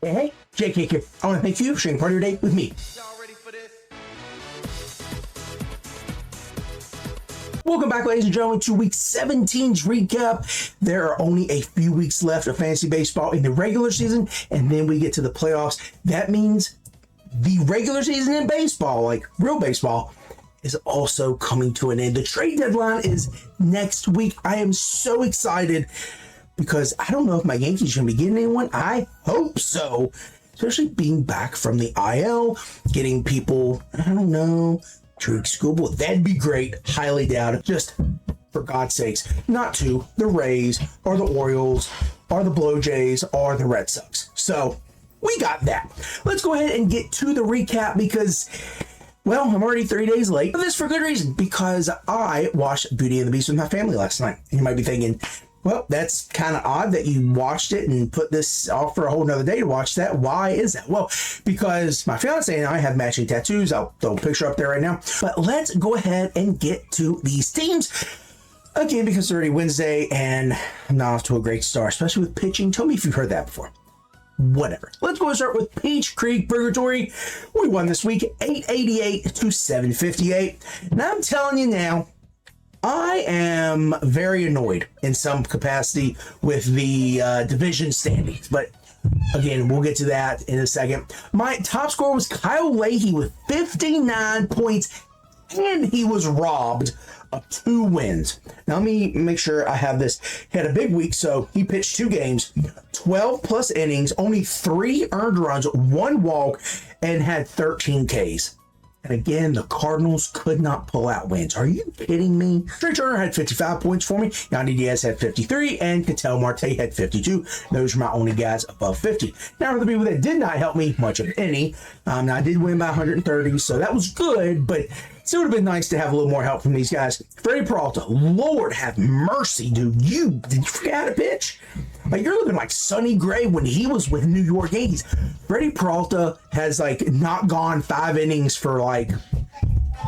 Hey, JK here. I want to thank you for sharing part of your day with me. Y'all ready for this? Welcome back, ladies and gentlemen, to Week 17's recap. There are only a few weeks left of fantasy baseball in the regular season, and then we get to the playoffs. That means the regular season in baseball, like real baseball, is also coming to an end. The trade deadline is next week. I am so excited because I don't know if my Yankees are going to be getting anyone. I hope so, especially being back from the IL, getting people, I don't know, Tariq Skubal. That'd be great. Highly doubt it. Just for God's sakes, not to the Rays or the Orioles or the Blue Jays or the Red Sox. So we got that. Let's go ahead and get to the recap because, well, I'm already 3 days late. But this for good reason, because I watched Beauty and the Beast with my family last night. You might be thinking, well, that's kind of odd that you watched it and put this off for a whole nother day to watch that. Why is that? Well, because my fiance and I have matching tattoos. I'll throw a picture up there right now. But let's go ahead and get to these teams. Again, because it's already Wednesday and I'm not off to a great start, especially with pitching. Tell me if you've heard that before. Whatever. Let's go and start with Peach Creek Purgatory. We won this week 888 to 758. And I'm telling you now, I am very annoyed in some capacity with the division standings, but again, we'll get to that in a second. My top scorer was Kyle Leahy with 59 points, and he was robbed of 2 wins. Now, let me make sure I have this. He had a big week, so he pitched 2 games, 12 plus innings, only 3 earned runs, 1 walk, and had 13 Ks. And again, the Cardinals could not pull out wins. Are you kidding me? Trey Turner had 55 points for me. Yandy Diaz had 53, and Ketel Marte had 52. Those are my only guys above 50. Now, for the people that did not help me much of any, now I did win by 130, so that was good, but it would have been nice to have a little more help from these guys. Freddie Peralta, Lord have mercy, dude. Did you forget how to pitch? Like, you're looking like Sonny Gray when he was with New York Yankees. Freddie Peralta has, like, not gone 5 innings for, like,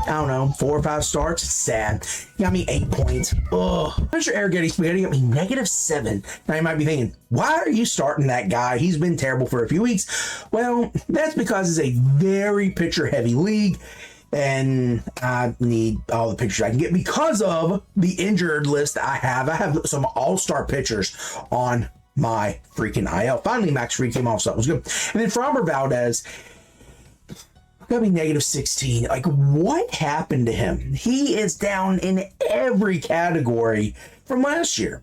I don't know, 4 or 5 starts. It's sad. He got me 8 points. Ugh. Mr. Arrighetti Spaghetti got me -7. Now, you might be thinking, why are you starting that guy? He's been terrible for a few weeks. Well, that's because it's a very pitcher-heavy league, and I need all the pitchers I can get because of the injured list I have. I have some all-star pitchers on my freaking IL. Finally, Max Fried came off, so that was good. And then Framber Valdez got me -16. Like, what happened to him? He is down in every category from last year.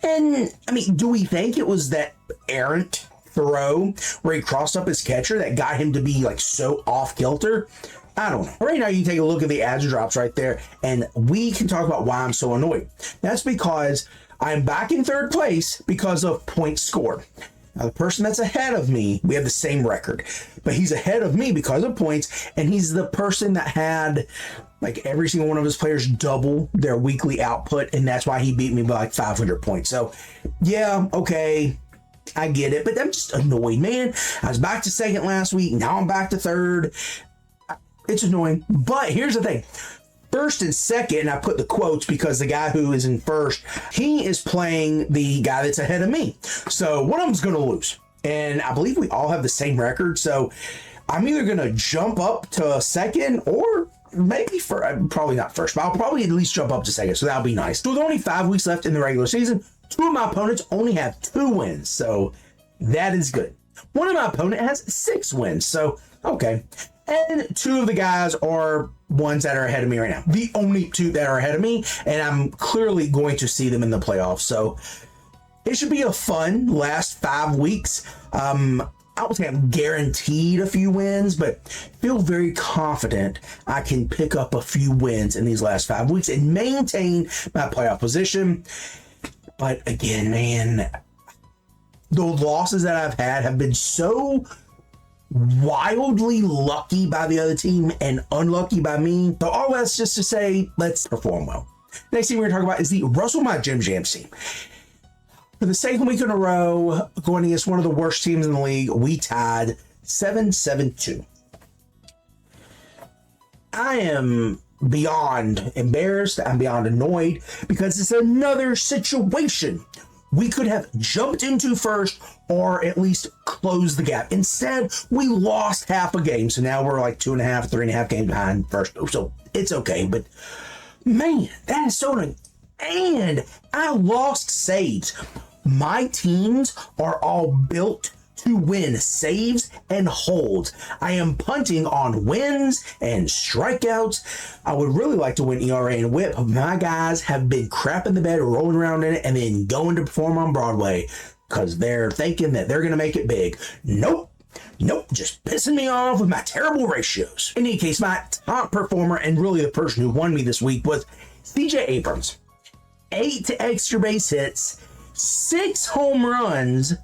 And, I mean, do we think it was that errant throw where he crossed up his catcher that got him to be, like, so off-kilter? I don't know. Right now, you can take a look at the ads drops right there, and we can talk about why I'm so annoyed. That's because I'm back in 3rd place because of points scored. Now, the person that's ahead of me, we have the same record, but he's ahead of me because of points, and he's the person that had, like, every single one of his players double their weekly output, and that's why he beat me by, like, 500 points. So, yeah, okay, I get it, but I'm just annoyed, man. I was back to 2nd last week, now I'm back to 3rd. It's annoying, but here's the thing. 1st and 2nd, and I put the quotes because the guy who is in 1st, he is playing the guy that's ahead of me. So one of them's going to lose. And I believe we all have the same record. So I'm either going to jump up to 2nd or maybe probably not 1st, but I'll probably at least jump up to 2nd. So that'll be nice. So with only 5 weeks left in the regular season, 2 of my opponents only have 2 wins. So that is good. One of my opponent has 6 wins. So, okay. And 2 of the guys are ones that are ahead of me right now. The only 2 that are ahead of me, and I'm clearly going to see them in the playoffs. So it should be a fun last 5 weeks. I don't say I'm guaranteed a few wins, but feel very confident I can pick up a few wins in these last 5 weeks and maintain my playoff position. But again, man, the losses that I've had have been so wildly lucky by the other team and unlucky by me. So all that's just to say, let's perform well. Next thing we're going to talk about is the Russell My Jim Jams team. For the 2nd week in a row, going against one of the worst teams in the league, we tied 7-7-2. I am beyond embarrassed. I'm beyond annoyed because it's another situation we could have jumped into first or at least closed the gap. Instead, we lost half a game. So now we're like 2.5, 3.5 games behind first. So it's okay. But man, that is so annoying. And I lost saves. My teams are all built to win saves and holds. I am punting on wins and strikeouts. I would really like to win ERA and whip. My guys have been crapping the bed, rolling around in it, and then going to perform on Broadway because they're thinking that they're going to make it big. Nope, just pissing me off with my terrible ratios. In any case, my top performer and really the person who won me this week was CJ Abrams. 8 extra base hits, 6 home runs,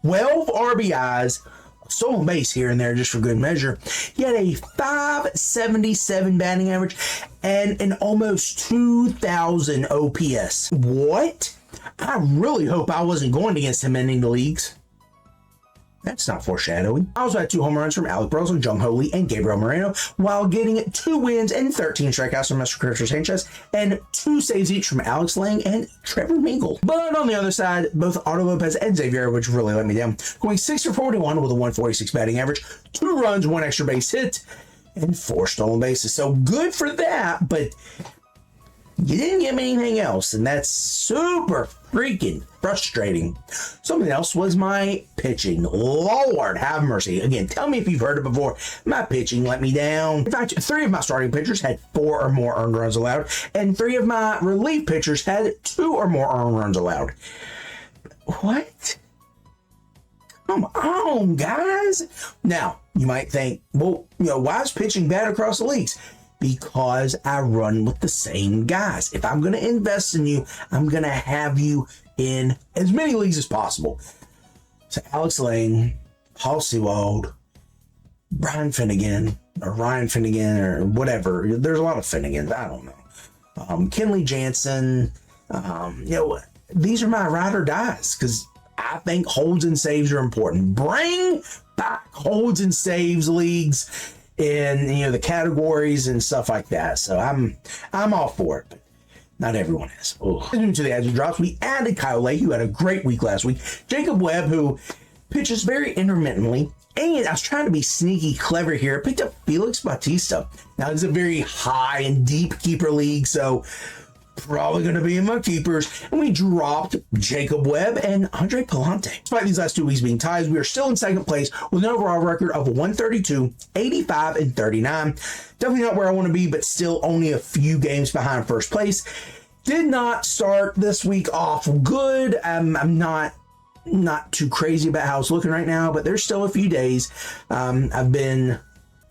12 RBIs, stolen base here and there just for good measure. He had a .577 batting average and an almost 2,000 OPS. What? I really hope I wasn't going against him in any leagues. That's not foreshadowing. I also had 2 home runs from Alec Burleson, Jung Ho Lee, and Gabriel Moreno, while getting 2 wins and 13 strikeouts from Mr. Christopher Sanchez, and 2 saves each from Alex Lang and Trevor Mingle. But on the other side, both Otto Lopez and Xavier, which really let me down, going 6 for 41 with a 146 batting average, 2 runs, 1 extra base hit, and 4 stolen bases. So good for that, but you didn't give me anything else, and that's super freaking frustrating. Something else was my pitching. Lord have mercy. Again, tell me if you've heard it before. My pitching let me down. In fact, 3 of my starting pitchers had 4 or more earned runs allowed, and 3 of my relief pitchers had 2 or more earned runs allowed. What? Come on, guys. Now, you might think, well, why is pitching bad across the leagues? Because I run with the same guys. If I'm going to invest in you, I'm going to have you in as many leagues as possible. So Alex Lang, Paul Sewald, Ryan Finnegan, or whatever. There's a lot of Finnegans. I don't know. Kenley Jansen. These are my ride or dies because I think holds and saves are important. Bring back holds and saves leagues in the categories and stuff like that. So I'm all for it, but not everyone is. Due to the ads and drops, we added Kyle Lay, who had a great week last week. Jacob Webb, who pitches very intermittently. And I was trying to be sneaky clever here. I picked up Felix Bautista. Now, it's a very high and deep keeper league, so probably going to be in my keepers. And we dropped Jacob Webb and Andre Palante. Despite these last 2 weeks being ties, we are still in second place with an overall record of 132, 85, and 39. Definitely not where I want to be, but still only a few games behind first place. Did not start this week off good. I'm not too crazy about how it's looking right now, but there's still a few days. I've been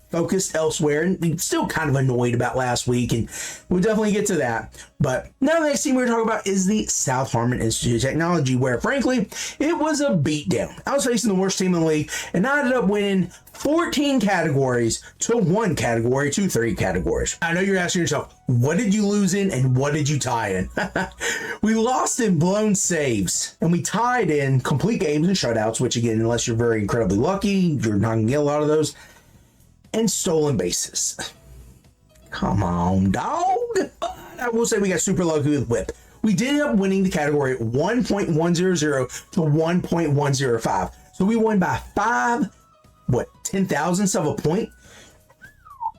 focused elsewhere and still kind of annoyed about last week, and we'll definitely get to that. But now the next team we're talking about is the South Harmon Institute of Technology, where frankly it was a beatdown. I was facing the worst team in the league, and I ended up winning 14 categories to 1 category to 3 categories. I know you're asking yourself, what did you lose in and what did you tie in? We lost in blown saves, and we tied in complete games and shutouts, which again, unless you're very incredibly lucky, you're not going to get a lot of those, and stolen bases. Come on, dog. But I will say we got super lucky with whip. We did end up winning the category 1.100 to 1.105. So we won by 10,000ths of a point.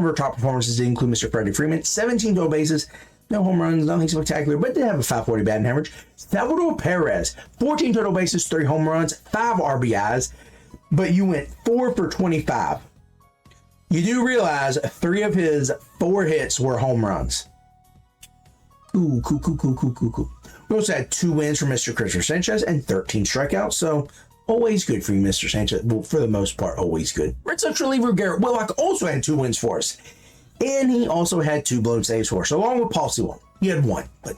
Our top performances did include Mr. Freddie Freeman, 17 total bases, no home runs, nothing spectacular, but did have a .540 batting average. Salvador Perez, 14 total bases, 3 home runs, 5 RBIs, but you went 4 for 25. You do realize 3 of his 4 hits were home runs. Cool. We also had 2 wins from Mr. Christopher Sanchez and 13 strikeouts, so always good for you, Mr. Sanchez. Well, for the most part, always good. Red Sox reliever Garrett Whitlock also had 2 wins for us, and he also had 2 blown saves for us, along with Paul Sewald. He had 1, but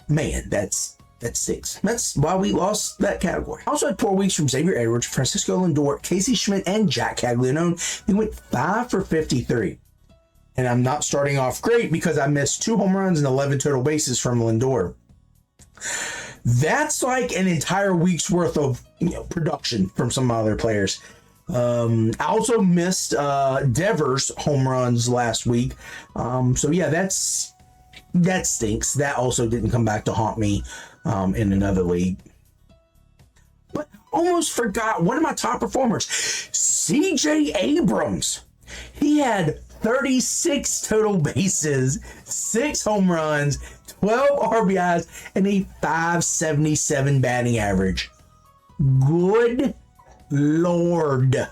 man, that's 6. That's why we lost that category. I also had 4 weeks from Xavier Edwards, Francisco Lindor, Casey Schmidt, and Jack Caglianone. They went 5 for 53. And I'm not starting off great because I missed 2 home runs and 11 total bases from Lindor. That's like an entire week's worth of production from some other players. I also missed Devers home runs last week. So yeah, that stinks. That also didn't come back to haunt me in another league. almost forgot one of my top performers, CJ Abrams. He had 36 total bases, 6 home runs, 12 RBIs, and a 577 batting average. Good Lord.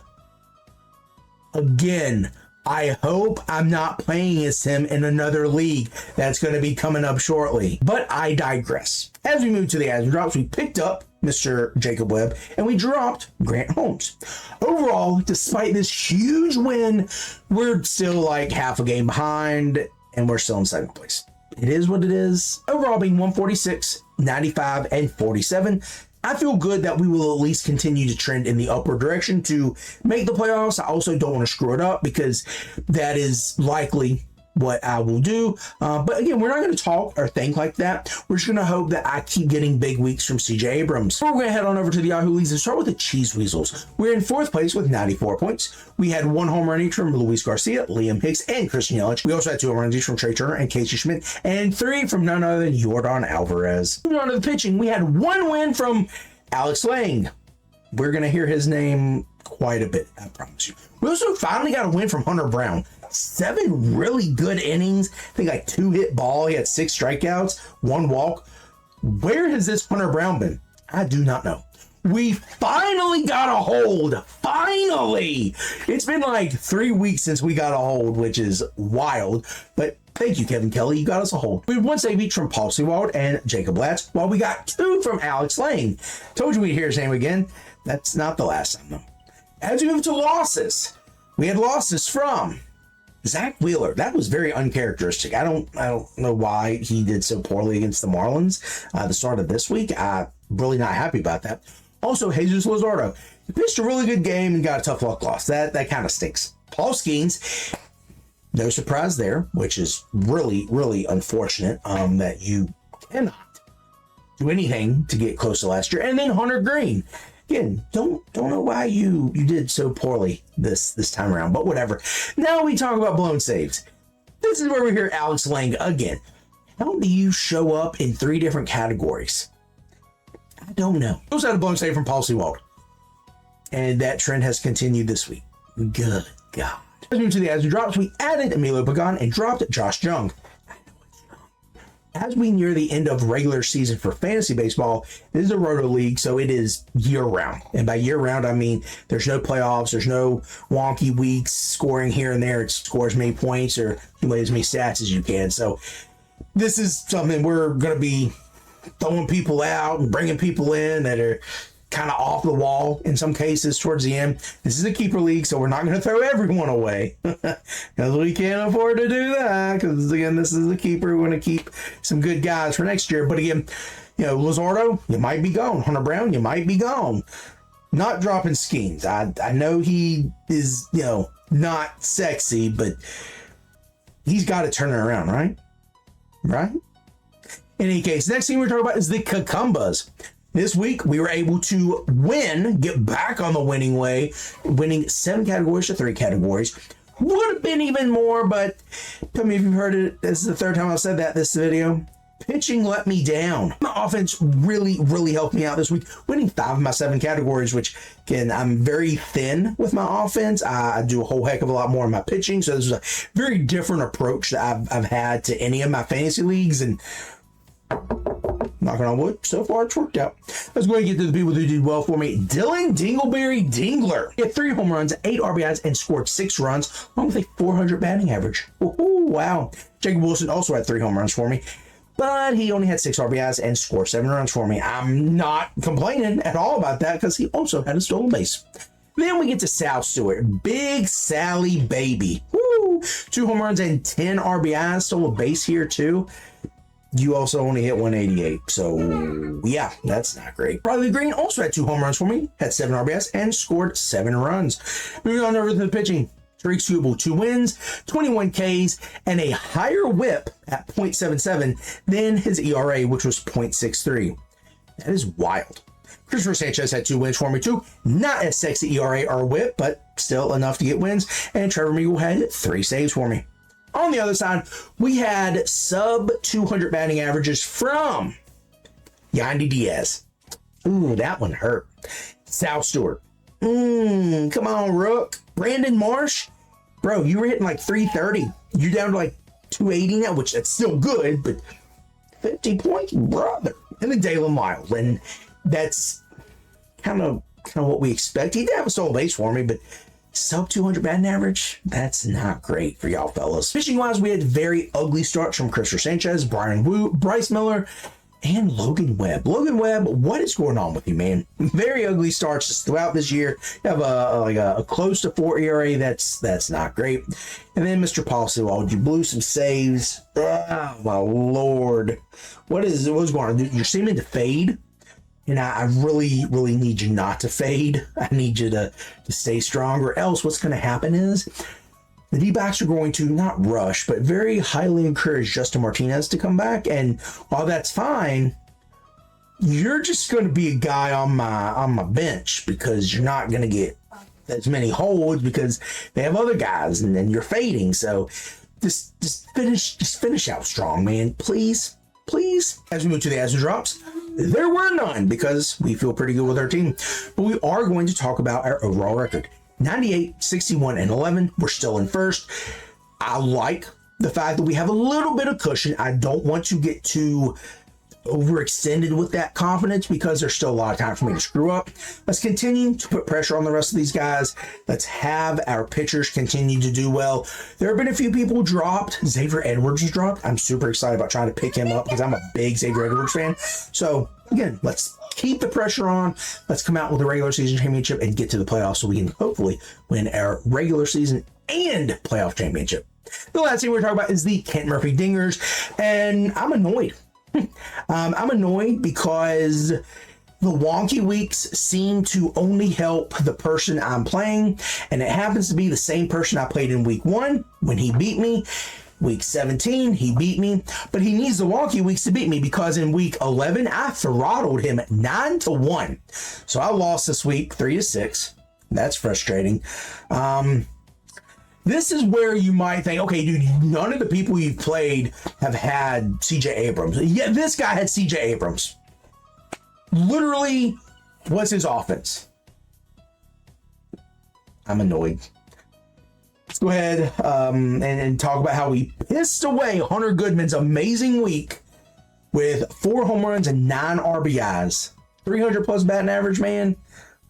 Again, I hope I'm not playing as him in another league that's going to be coming up shortly. But I digress. As we move to the adds and drops, we picked up Mr. Jacob Webb and we dropped Grant Holmes. Overall, despite this huge win, we're still like half a game behind and we're still in second place. It is what it is. Overall being 146, 95, and 47. I feel good that we will at least continue to trend in the upward direction to make the playoffs. I also don't want to screw it up because that is likely what I will do. But again, we're not going to talk or think like that. We're just going to hope that I keep getting big weeks from CJ Abrams. So we're going to head on over to the Yahoo Leagues and start with the Cheese Weasels. We're in 4th place with 94 points. We had 1 home run each from Luis Garcia, Liam Hicks, and Christian Yelich. We also had 2 home runs each from Trey Turner and Casey Schmidt, and 3 from none other than Yordan Alvarez. Moving on to the pitching, we had 1 win from Alex Lang. We're going to hear his name quite a bit, I promise you. We also finally got a win from Hunter Brown. 7 really good innings. I think like 2 hit ball. He had 6 strikeouts, 1 walk. Where has this Hunter Brown been? I do not know. We finally got a hold. Finally! It's been like 3 weeks since we got a hold, which is wild. But thank you, Kevin Kelly. You got us a hold. We had 1 save each from Paul Sewald and Jacob Latz, while we got 2 from Alex Lang. Told you we'd hear his name again. That's not the last time, though. As we move to losses, we had losses from Zach Wheeler. That was very uncharacteristic. I don't know why he did so poorly against the Marlins the start of this week. I'm really not happy about that. Also, Jesus Luzardo. He pitched a really good game and got a tough luck loss. That kind of stinks. Paul Skeens, no surprise there, which is really, really unfortunate that you cannot do anything to get close to last year. And then Hunter Green. Again, don't know why you did so poorly this time around, but whatever. Now we talk about blown saves. This is where we hear Alex Lang again. How do you show up in 3 different categories? I don't know. We also had a blown save from Paul Sewald. And that trend has continued this week. Good God. As we move to the adds and drops, we added Emilio Pagan and dropped Josh Jung. As we near the end of regular season for fantasy baseball, this is a roto league, so it is year round. And by year round, I mean there's no playoffs, there's no wonky weeks, scoring here and there. It scores as many points or accumulate as many stats as you can. So this is something we're going to be throwing people out and bringing people in that are kind of off the wall in some cases towards the end. This is a keeper league, so we're not going to throw everyone away because we can't afford to do that. Because again, this is the keeper. We're going to keep some good guys for next year. But again, Luzardo, you might be gone. Hunter Brown, you might be gone. Not dropping Skeens. I know he is, not sexy, but he's got to turn it around, right? Right? In any case, next thing we're talking about is the Cucumbas. This week, we were able to get back on the winning way, winning 7 categories to 3 categories. Would have been even more, but tell me if you've heard it. This is the 3rd time I've said that this video. Pitching let me down. My offense really, really helped me out this week, winning 5 of my 7 categories, which, again, I'm very thin with my offense. I do a whole heck of a lot more in my pitching, so this is a very different approach that I've had to any of my fantasy leagues, and knocking on wood, so far it's worked out. Let's go ahead and get to the people who did well for me. Dylan Dingleberry Dingler. He had 3 home runs, 8 RBIs, and scored 6 runs, along with a 400 batting average. Ooh, wow. Jacob Wilson also had 3 home runs for me, but he only had 6 RBIs and scored 7 runs for me. I'm not complaining at all about that because he also had a stolen base. Then we get to Sal Stewart. Big Sally baby. Woo! 2 home runs and 10 RBIs. Stole a base here too. You also only hit 188, so yeah, that's not great. Riley Green also had 2 home runs for me, had 7 RBIs, and scored 7 runs. Moving on over to the pitching. Tariq Skubal, 2 wins, 21 Ks, and a higher whip at .77 than his ERA, which was .63. That is wild. Christopher Sanchez had 2 wins for me too. Not as sexy ERA or whip, but still enough to get wins. And Trevor Meagle had 3 saves for me. On the other side, we had sub 200 batting averages from Yandy Diaz. Ooh, that one hurt. Sal Stewart. Come on, Rook. Brandon Marsh. Bro, you were hitting like 330. You're down to like 280 now, which that's still good, but 50 points, brother. And then Dalen Lyle. And that's kind of what we expect. He did have a solo base for me, but sub 200 batting average, that's not great for y'all fellas. Pitching wise, we had very ugly starts from Cristher Sanchez, Bryan Woo, Bryce Miller, and Logan Webb. Logan Webb, what is going on with you, man? Very ugly starts throughout this year. You have a close to 4 ERA. That's not great. And then Mr. Posewald, you blew some saves. Oh my lord, what's going on? You're seeming to fade. And I really, really need you not to fade. I need you to stay strong, or else what's going to happen is the D-backs are going to not rush, but very highly encourage Justin Martinez to come back. And while that's fine, you're just going to be a guy on my bench because you're not going to get as many holds because they have other guys, and then you're fading. So just finish out strong, man. Please. As we move to the As drops, there were none because we feel pretty good with our team. But we are going to talk about our overall record. 98, 61, and 11. We're still in first. I like the fact that we have a little bit of cushion. I don't want to get too overextended with that confidence because there's still a lot of time for me to screw up. Let's continue to put pressure on the rest of these guys. Let's have our pitchers continue to do well. There have been a few people dropped. Xavier Edwards was dropped. I'm super excited about trying to pick him up because I'm a big Xavier Edwards fan. So again, let's keep the pressure on. Let's come out with a regular season championship and get to the playoffs so we can hopefully win our regular season and playoff championship. The last thing we're talking about is the Kent Murphy Dingers, and I'm annoyed. I'm annoyed because the wonky weeks seem to only help the person I'm playing, and it happens to be the same person I played in week 1 when he beat me. Week 17, he beat me, but he needs the wonky weeks to beat me because in week 11, I throttled him 9-1. So I lost this week 3-6. That's frustrating. This is where you might think, okay, dude, none of the people you've played have had CJ Abrams. Yeah, this guy had CJ Abrams. Literally was his offense. I'm annoyed. Let's go ahead and talk about how we pissed away Hunter Goodman's amazing week with 4 home runs and 9 RBIs. 300 plus batting average, man.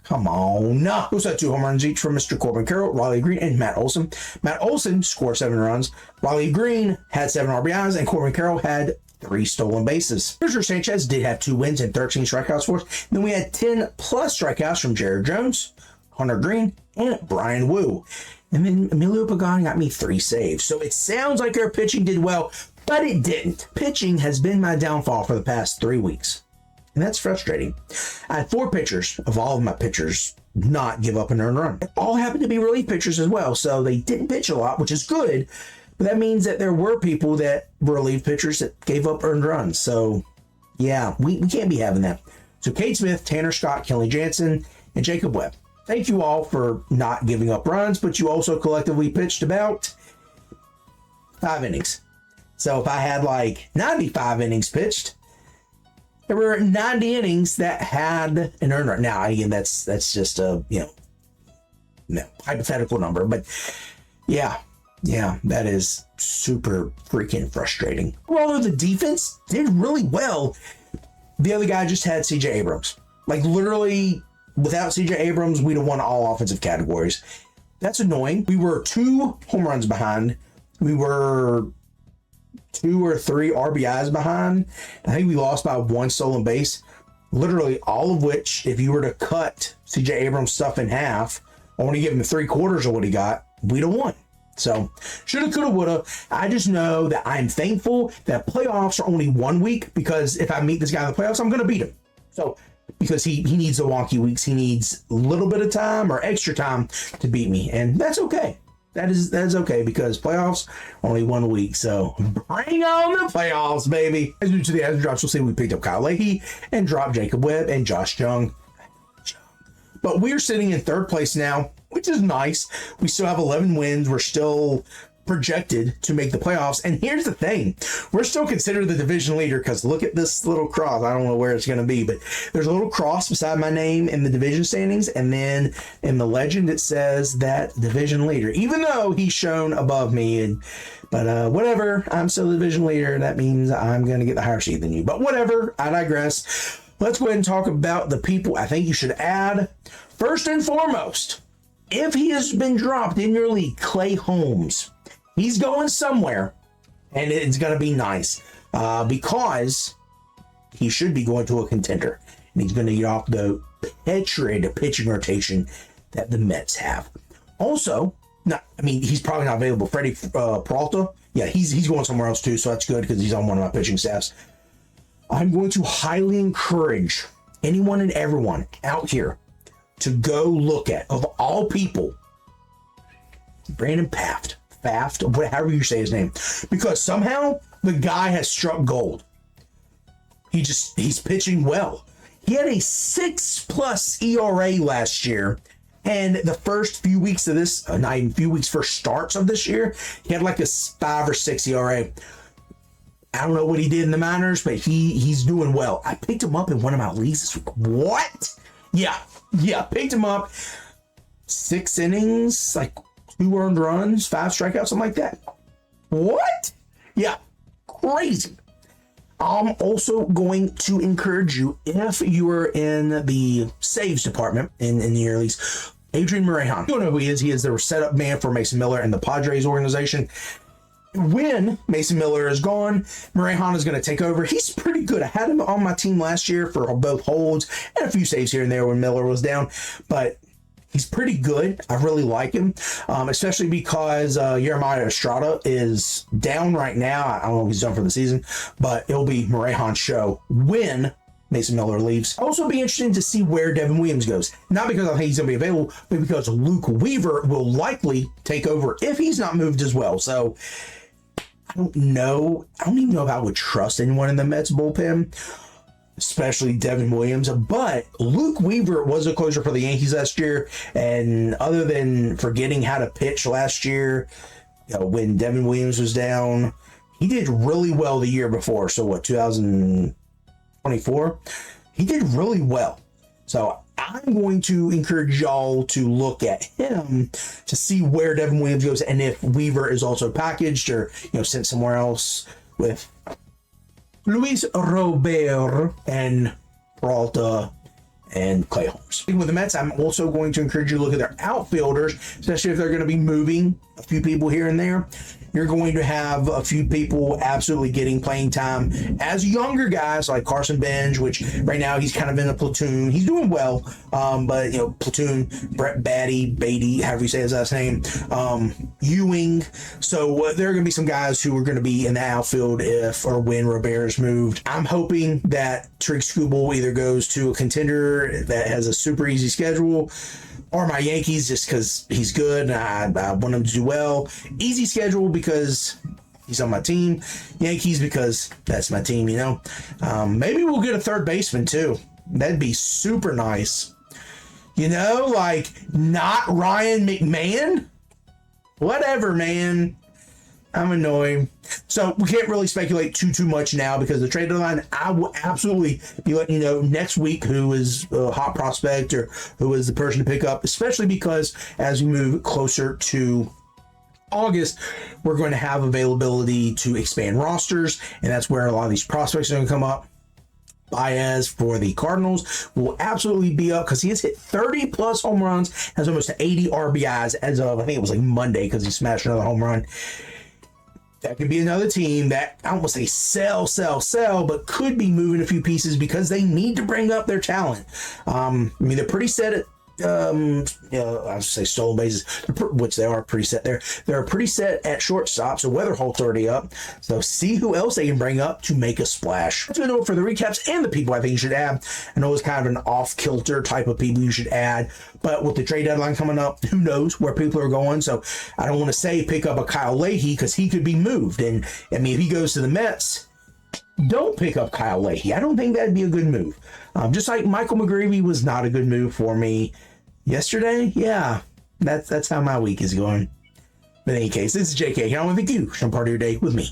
Come on. No. We also had 2 home runs each from Mr. Corbin Carroll, Riley Green, and Matt Olson. Matt Olson scored 7 runs. Riley Green had 7 RBIs, and Corbin Carroll had 3 stolen bases. Cristher Sanchez did have 2 wins and 13 strikeouts for us. Then we had 10 plus strikeouts from Jared Jones, Hunter Green, and Bryan Woo. And then Emilio Pagani got me 3 saves. So it sounds like our pitching did well, but it didn't. Pitching has been my downfall for the past 3 weeks. And that's frustrating. I had 4 pitchers of all of my pitchers not give up an earned run. They all happened to be relief pitchers as well, so they didn't pitch a lot, which is good. But that means that there were people that were relief pitchers that gave up earned runs. So, yeah, we can't be having that. So, Cade Smith, Tanner Scott, Kelly Jansen, and Jacob Webb. Thank you all for not giving up runs, but you also collectively pitched about 5 innings. So, if I had like 95 innings pitched, there were 90 innings that had an earned run. Now, again, that's just a hypothetical number, but yeah, that is super freaking frustrating. Although the defense did really well, the other guy just had CJ Abrams. Like literally, without CJ Abrams, we'd have won all offensive categories. That's annoying. We were 2 home runs behind. We were 2 or 3 RBIs behind. I think we lost by 1 stolen base. Literally all of which, if you were to cut CJ Abrams' stuff in half, only give him 3/4 of what he got, we'd have won. So, shoulda, coulda, woulda. I just know that I'm thankful that playoffs are only 1 week because if I meet this guy in the playoffs, I'm going to beat him. So, because he needs the wonky weeks. He needs a little bit of time or extra time to beat me. And that's okay. That is okay because playoffs only 1 week. So bring on the playoffs, baby. As we do to the other drops, you'll see we picked up Kyle Leahy and dropped Jacob Webb and Josh Jung. But we're sitting in 3rd place now, which is nice. We still have 11 wins. We're still projected to make the playoffs. And here's the thing, we're still considered the division leader because look at this little cross. I don't know where it's going to be, but there's a little cross beside my name in the division standings. And then in the legend, it says that division leader, even though he's shown above me. But whatever, I'm still the division leader. That means I'm going to get the higher seed than you. But whatever, I digress. Let's go ahead and talk about the people I think you should add. First and foremost, if he has been dropped in your league, Clay Holmes. He's going somewhere, and it's going to be nice because he should be going to a contender, and he's going to get off the pitching rotation that the Mets have. Also, he's probably not available. Freddie Peralta, yeah, he's going somewhere else too, so that's good because he's on one of my pitching staffs. I'm going to highly encourage anyone and everyone out here to go look at, of all people, Brandon Pfaadt, however you say his name, because somehow the guy has struck gold. He's pitching well. He had a 6+ ERA last year, and the first few weeks of this, not even few weeks, first starts of this year, he had like a 5 or 6 ERA. I don't know what he did in the minors, but he's doing well. I picked him up in one of my leagues this week. What? Yeah, picked him up. 6 innings, like 2 earned runs, 5 strikeouts, something like that. What? Yeah, crazy. I'm also going to encourage you, if you are in the saves department in the year leagues, Adrian Morejon. You don't know who he is. He is the setup man for Mason Miller and the Padres organization. When Mason Miller is gone, Morejon is going to take over. He's pretty good. I had him on my team last year for both holds and a few saves here and there when Miller was down, but he's pretty good. I really like him, especially because Jeremiah Estrada is down right now. I don't know if he's done for the season, but it'll be Morejon's show when Mason Miller leaves. Also be interesting to see where Devin Williams goes. Not because I think he's going to be available, but because Luke Weaver will likely take over if he's not moved as well. So I don't know. I don't even know if I would trust anyone in the Mets bullpen, especially Devin Williams. But Luke Weaver was a closer for the Yankees last year, and other than forgetting how to pitch last year, when Devin Williams was down, he did really well the year before. So what, 2024? He did really well. So I'm going to encourage y'all to look at him to see where Devin Williams goes and if Weaver is also packaged or sent somewhere else with Luis Robert and Peralta and Clay Holmes. With the Mets, I'm also going to encourage you to look at their outfielders, especially if they're going to be moving a few people here and there. You're going to have a few people absolutely getting playing time as younger guys like Carson Bench, which right now he's kind of in a platoon. He's doing well, but platoon, Brett Beatty, however you say his last name, Ewing. So there are going to be some guys who are going to be in the outfield if or when Robert's moved. I'm hoping that Tariq Skubal either goes to a contender that has a super easy schedule, or my Yankees, just because he's good and I want him to do well. Easy schedule because he's on my team. Yankees because that's my team, Maybe we'll get a third baseman too. That'd be super nice. Like not Ryan McMahon? Whatever, man. I'm annoyed. So we can't really speculate too much now because the trade deadline, I will absolutely be letting you know next week who is a hot prospect or who is the person to pick up, especially because as we move closer to August, we're going to have availability to expand rosters, and that's where a lot of these prospects are going to come up. Baez for the Cardinals will absolutely be up because he has hit 30 plus home runs, has almost 80 RBIs as of, I think it was like Monday because he smashed another home run. That could be another team that, I don't want to say sell, but could be moving a few pieces because they need to bring up their talent. They're pretty set at, I would say stolen bases, which they are pretty set there. They're pretty set at shortstop, so Weatherholt's already up. So see who else they can bring up to make a splash. That's going to do it for the recaps and the people I think you should add. I know it's kind of an off-kilter type of people you should add, but with the trade deadline coming up, who knows where people are going. So I don't want to say pick up a Kyle Leahy because he could be moved. And if he goes to the Mets, don't pick up Kyle Leahy. I don't think that'd be a good move. Just like Michael McGreevy was not a good move for me yesterday. Yeah, that's how my week is going. But in any case, this is JK. Here on with you. Some part of your day with me.